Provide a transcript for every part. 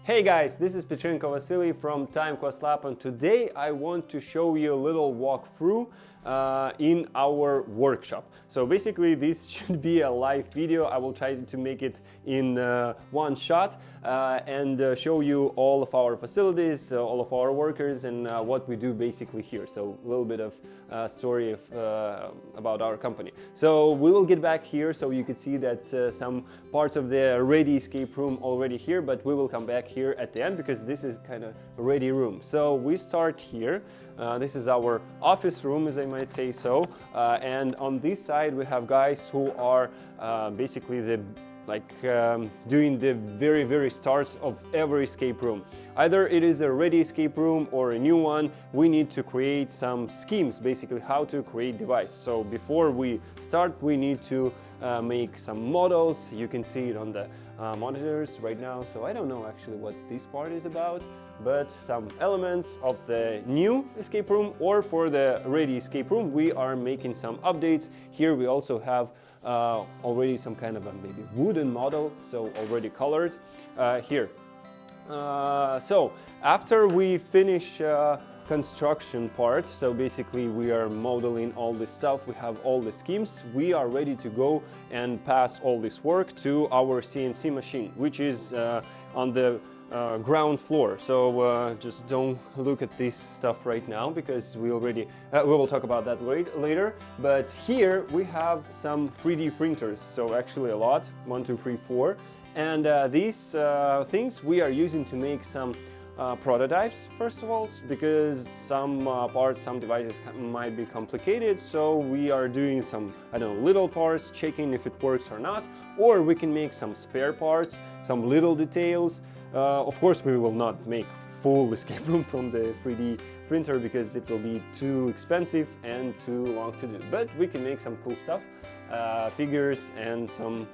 Hey guys, this is Vasily from Time Quest Lab, and today I want to show you a little walkthrough in our workshop. So basically this should be a live video. I will try to make it in one shot and show you all of our facilities, all of our workers, and what we do basically here. So a little bit of story about our company. So we will get back here so you could see that some parts of the ready escape room already here, but we will come back here at the end because this is kind of a ready room. So we start here. This is our office room, as I might say so, and on this side we have guys who are basically doing the very start of every escape room. Either it is a ready escape room or a new one, we need to create some schemes, basically how to create device. So before we start, we need to make some models. You can see it on the monitors right now. So I don't know actually what this part is about, but some elements of the new escape room or for the ready escape room, we are making some updates. Here we also have already some kind of a maybe wooden model, so already colored here. So after we finish construction part, so basically we are modeling all this stuff, we have all the schemes, we are ready to go and pass all this work to our CNC machine, which is on the ground floor. So just don't look at this stuff right now because we will talk about that later. But here we have some 3D printers, so actually a lot, 1, 2, 3, 4, and these things we are using to make some prototypes, first of all, because some parts, some devices might be complicated, so we are doing some, I don't know, little parts, checking if it works or not, or we can make some spare parts, some little details. Of course, we will not make full escape room from the 3D printer because it will be too expensive and too long to do, but we can make some cool stuff, figures and some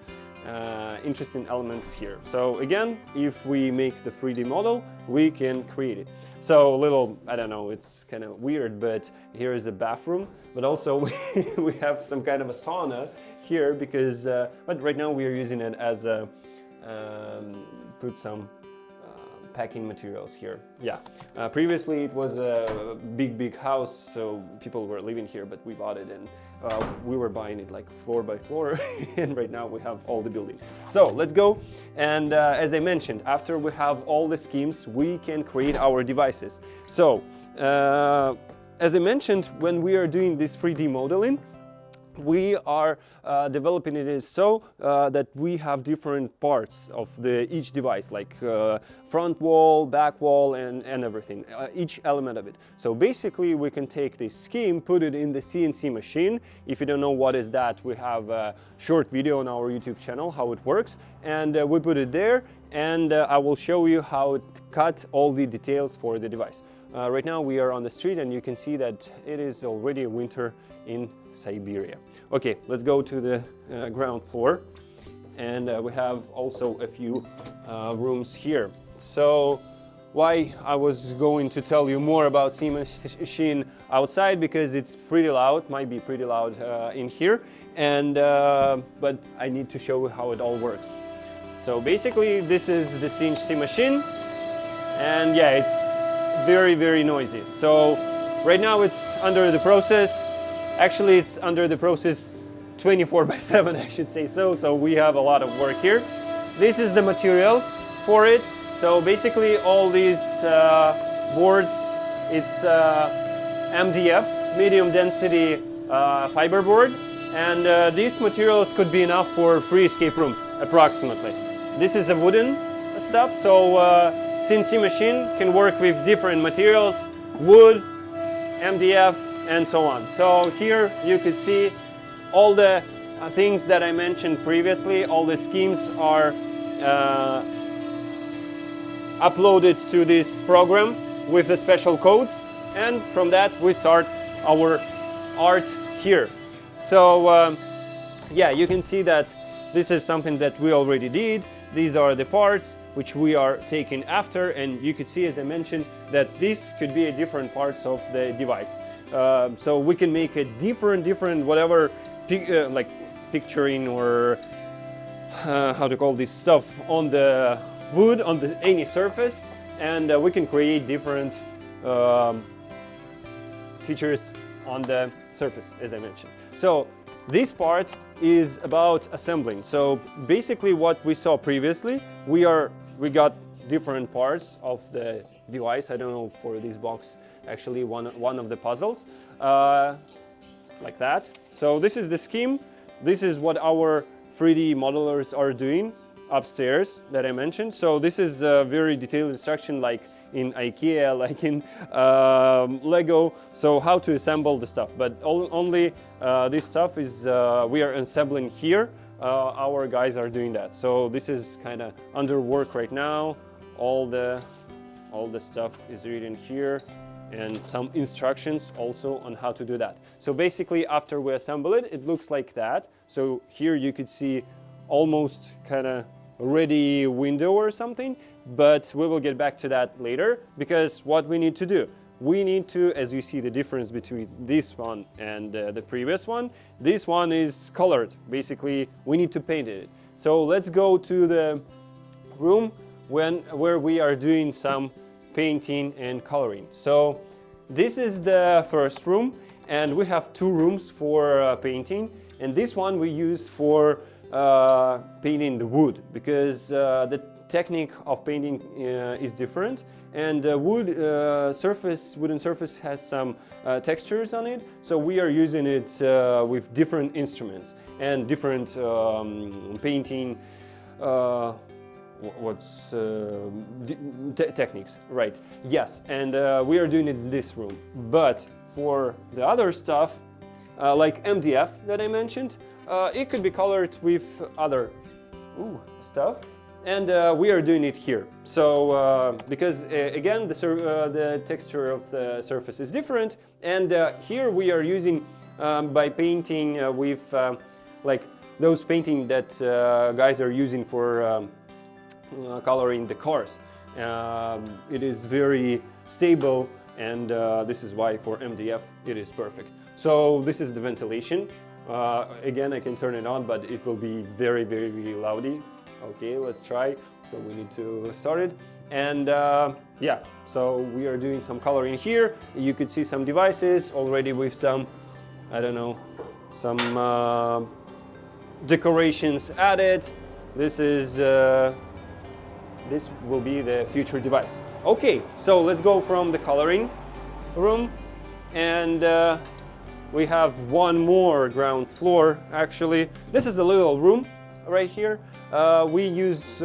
interesting elements here. So again, if we make the 3D model, we can create it. So a little, I don't know, it's kind of weird, but here is a bathroom, but also we have some kind of a sauna here because, but right now we are using it as a, put some packing materials here. Yeah, previously it was a big house, so people were living here, but we bought it and we were buying it like floor by floor and right now we have all the building. So let's go, and as I mentioned, after we have all the schemes, we can create our devices. So as I mentioned, when we are doing this 3D modeling, we are developing it so that we have different parts of each device, like front wall, back wall, and everything, each element of it. So basically we can take this scheme, put it in the CNC machine. If you don't know what is that, we have a short video on our YouTube channel how it works, and we put it there, and I will show you how it cut all the details for the device. Right now we are on the street and you can see that it is already winter in Siberia. Okay, let's go to the ground floor, and we have also a few rooms here. So why I was going to tell you more about CNC machine outside, because it's pretty loud, might be pretty loud in here, and but I need to show you how it all works. So basically this is the CNC machine, and yeah, it's very noisy. So right now it's under the process. Actually, it's under the process 24/7, I should say so. So we have a lot of work here. This is the materials for it. So basically all these boards, it's MDF, medium density fiber board. And these materials could be enough for 3 escape rooms, approximately. This is a wooden stuff. So CNC machine can work with different materials, wood, MDF, and so on. So here you could see all the things that I mentioned previously. All the schemes are uploaded to this program with the special codes, and from that we start our art here. So yeah, you can see that this is something that we already did. These are the parts which we are taking after, and you could see, as I mentioned, that this could be a different parts of the device. So we can make a different whatever like picturing or how to call this stuff on the wood on any surface, and we can create different features on the surface, as I mentioned. So this part is about assembling. So basically what we saw previously, we got different parts of the device. I don't know for this box, actually one of the puzzles, like that. So this is the scheme. This is what our 3D modelers are doing upstairs that I mentioned. So this is a very detailed instruction, like in IKEA, like in Lego, so how to assemble the stuff. But only this stuff is we are assembling here. Our guys are doing that. So this is kind of under work right now. All the stuff is written here, and some instructions also on how to do that. So basically, after we assemble it, it looks like that. So here you could see almost kind of ready window or something, but we will get back to that later, because what we need to do, we need to, as you see the difference between this one and the previous one, this one is colored. Basically, we need to paint it. So let's go to the room where we are doing some painting and coloring. So this is the first room, and we have two rooms for painting, and this one we use for painting the wood, because the technique of painting is different, and wooden surface has some textures on it, so we are using it with different instruments and different painting techniques, right? Yes, and we are doing it in this room. But for the other stuff, like MDF that I mentioned, it could be colored with other stuff, and we are doing it here. So because again the texture of the surface is different, and here we are using by painting with like those painting that guys are using for coloring the cars. It is very stable, and this is why for MDF it is perfect. So this is the ventilation. Again, I can turn it on, but it will be very, very, very loudy. Okay, let's try. So we need to start it. And yeah, so we are doing some coloring here. You could see some devices already with some, I don't know, some decorations added. This will be the future device. Okay, so let's go from the coloring room, and we have one more ground floor. Actually, this is a little room right here. We use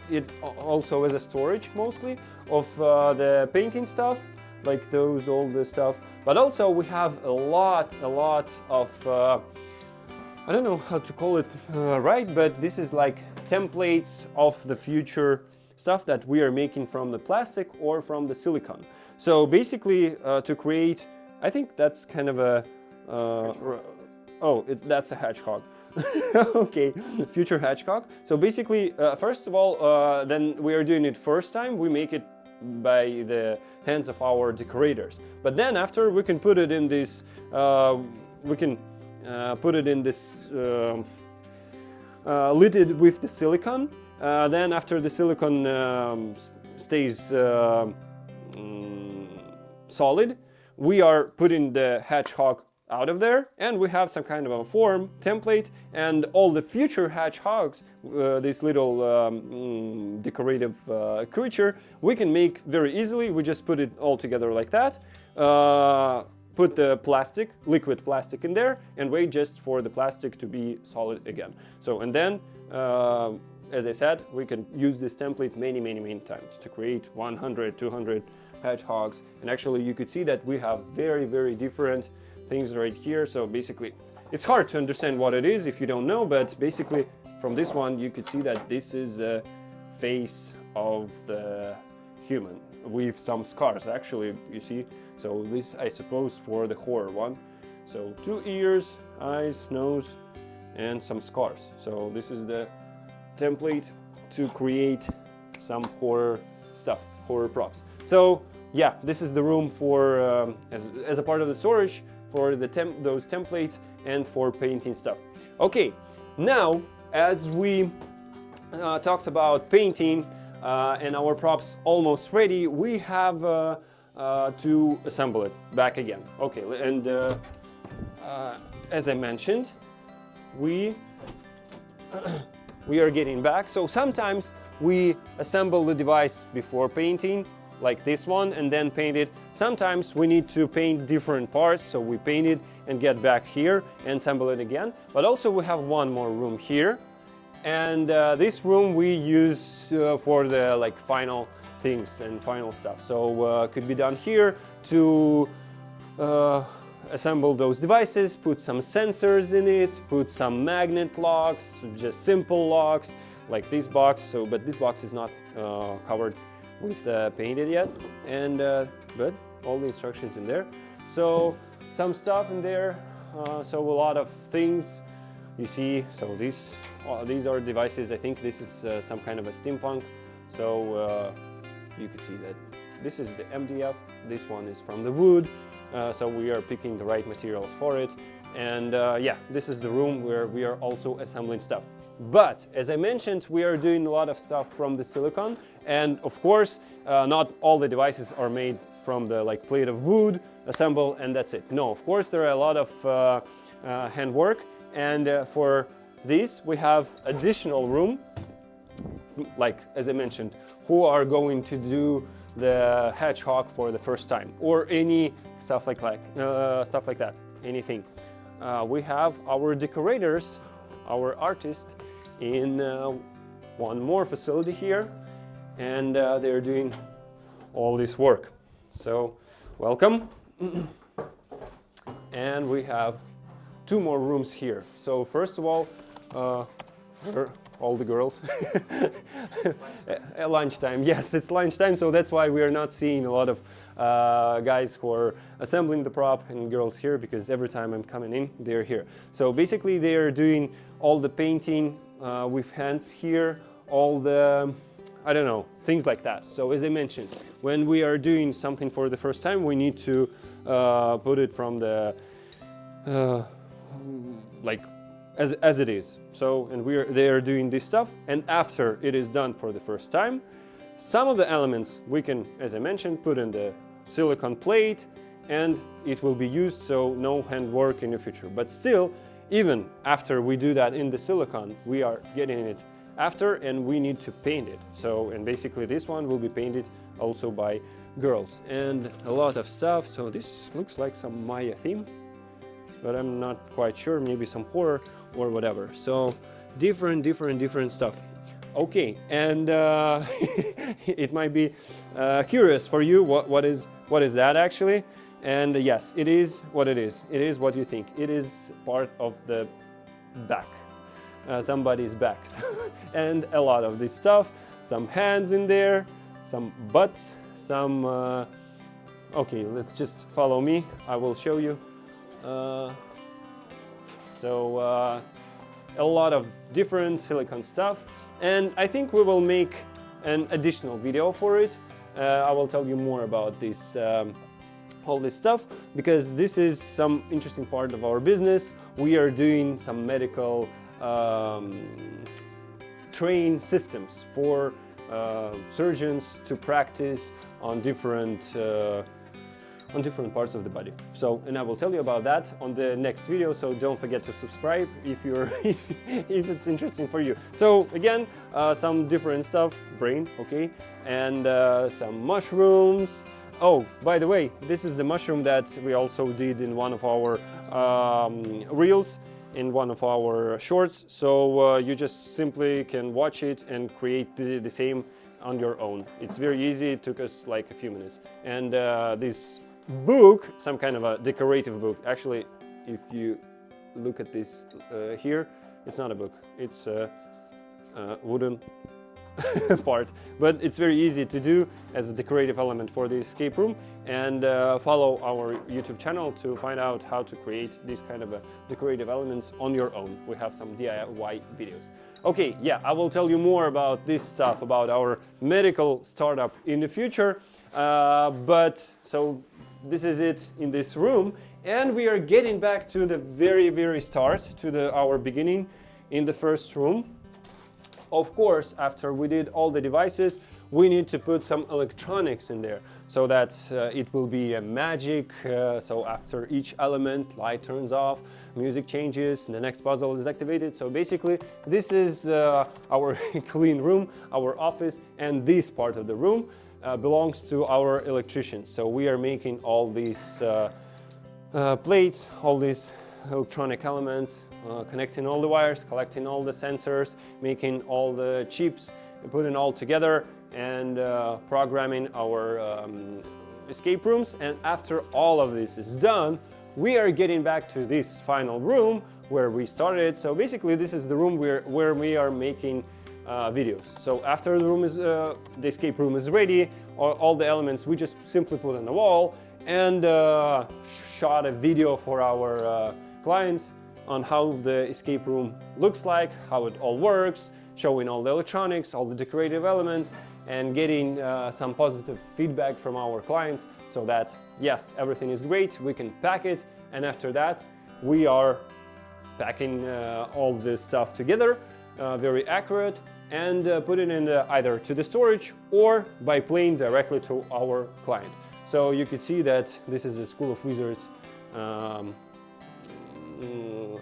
it also as a storage mostly of the painting stuff, like all the stuff. But also we have a lot of I don't know how to call it right, but this is like templates of the future stuff that we are making from the plastic or from the silicone. So basically to create, I think that's kind of a that's a hedgehog. Okay, future hedgehog. So basically, first of all, then we are doing it first time. We make it by the hands of our decorators. But then after, we can put it in this. Lidded with the silicone. Then after the silicone stays solid, we are putting the hedgehog out of there, and we have some kind of a form template, and all the future hedgehogs, this little decorative creature, we can make very easily. We just put it all together like that, put the plastic, liquid plastic in there, and wait just for the plastic to be solid again. So, and then as I said, we can use this template many times to create 100, 200 hedgehogs. And actually you could see that we have very different things right here. So basically it's hard to understand what it is if you don't know, but basically from this one you could see that this is a face of the human with some scars, actually, you see. So this, I suppose, for the horror one. So 2 ears, eyes, nose, and some scars. So this is the template to create some horror stuff, horror props. So yeah, this is the room for as a part of the storage for the those templates and for painting stuff. Okay, now as we talked about painting, and our prop's almost ready, we have to assemble it back again. Okay, and as I mentioned, we are getting back. So sometimes we assemble the device before painting, like this one, and then paint it. Sometimes we need to paint different parts, so we paint it and get back here and assemble it again. But also we have one more room here, and this room we use for the like final things and final stuff. So could be done here to assemble those devices, put some sensors in it, put some magnet locks, just simple locks like this box. So, but this box is not covered with the painted yet, and but all the instructions in there. So some stuff in there. So a lot of things you see. So these are devices. I think this is some kind of a steampunk. So you could see that this is the MDF. This one is from the wood. So we are picking the right materials for it. And yeah, this is the room where we are also assembling stuff. But as I mentioned, we are doing a lot of stuff from the silicon, and of course not all the devices are made from the like plate of wood, assemble, and that's it. No, of course there are a lot of handwork, and for this we have additional room, like as I mentioned, who are going to do the hedgehog for the first time, or any stuff like that, anything. We have our decorators, our artists in one more facility here, and they're doing all this work. So welcome. And we have two more rooms here. So first of all, all the girls. Lunchtime, yes, it's lunchtime, so that's why we are not seeing a lot of guys who are assembling the prop and girls here, because every time I'm coming in, they're here. So basically they are doing all the painting with hands here, all the, I don't know, things like that. So as I mentioned, when we are doing something for the first time, we need to put it from the, like, as it is. So, and they are doing this stuff, and after it is done for the first time, some of the elements we can, as I mentioned, put in the silicon plate, and it will be used, so no handwork in the future. But still, even after we do that in the silicon, we are getting it after, and we need to paint it. So, and basically this one will be painted also by girls, and a lot of stuff. So this looks like some Maya theme, but I'm not quite sure, maybe some horror or whatever. So different stuff. Okay, and it might be curious for you what is that actually. And yes, it is what it is. It is what you think. It is part of the back, somebody's back. And a lot of this stuff, some hands in there, some butts, some okay, let's just follow me, I will show you. So a lot of different silicon stuff, and I think we will make an additional video for it. I will tell you more about this, all this stuff, because this is some interesting part of our business. We are doing some medical train systems for surgeons to practice on different parts of the body. So, and I will tell you about that on the next video, so don't forget to subscribe if you're if it's interesting for you. So again, some different stuff, brain, okay, and some mushrooms. Oh, by the way, this is the mushroom that we also did in one of our reels, in one of our shorts. So you just simply can watch it and create the same on your own. It's very easy, it took us like a few minutes. And this book, some kind of a decorative book. Actually, if you look at this here, it's not a book, it's a wooden part, but it's very easy to do as a decorative element for the escape room. And follow our YouTube channel to find out how to create these kind of decorative elements on your own. We have some DIY videos. Okay, yeah, I will tell you more about this stuff, about our medical startup in the future. But so this is it in this room, and we are getting back to the very start, to our beginning in the first room. Of course, after we did all the devices, we need to put some electronics in there so that it will be a magic. So after each element, light turns off, music changes, the next puzzle is activated. So basically, this is our clean room, our office, and this part of the room belongs to our electricians. So we are making all these plates, all these electronic elements, connecting all the wires, collecting all the sensors, making all the chips, putting all together, and programming our escape rooms. And after all of this is done, we are getting back to this final room where we started. So basically, this is the room where we are making videos. So after the escape room is ready, all the elements we just simply put on the wall and shot a video for our clients on how the escape room looks like, how it all works, showing all the electronics, all the decorative elements, and getting some positive feedback from our clients so that, yes, everything is great, we can pack it, and after that, we are packing all this stuff together, very accurate, and put it in either to the storage or by plane directly to our client. So you could see that this is a School of Wizards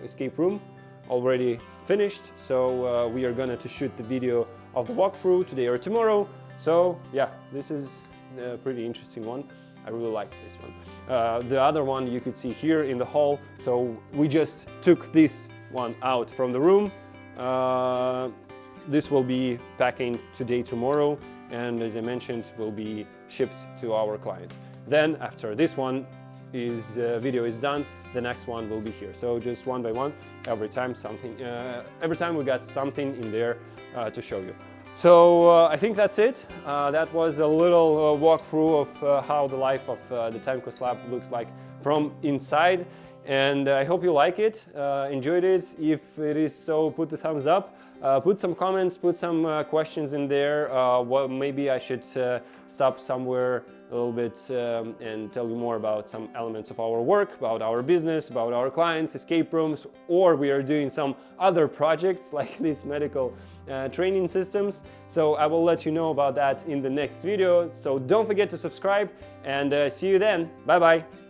escape room already finished. So we are gonna to shoot the video of the walkthrough today or tomorrow. So yeah, this is a pretty interesting one. I really like this one. The other one you could see here in the hall. So we just took this one out from the room. This will be packing today, tomorrow, and as I mentioned, will be shipped to our client. Then after this one video is done, the next one will be here. So just one by one, every time we got something in there to show you. So I think that's it. That was a little walkthrough of how the life of the Time Quest Lab looks like from inside. And I hope you like it, enjoyed it. If it is so, put the thumbs up, put some comments, put some questions in there. What maybe I should stop somewhere a little bit and tell you more about some elements of our work, about our business, about our clients, escape rooms, or we are doing some other projects like these medical training systems. So I will let you know about that in the next video. So don't forget to subscribe, and see you then. Bye bye.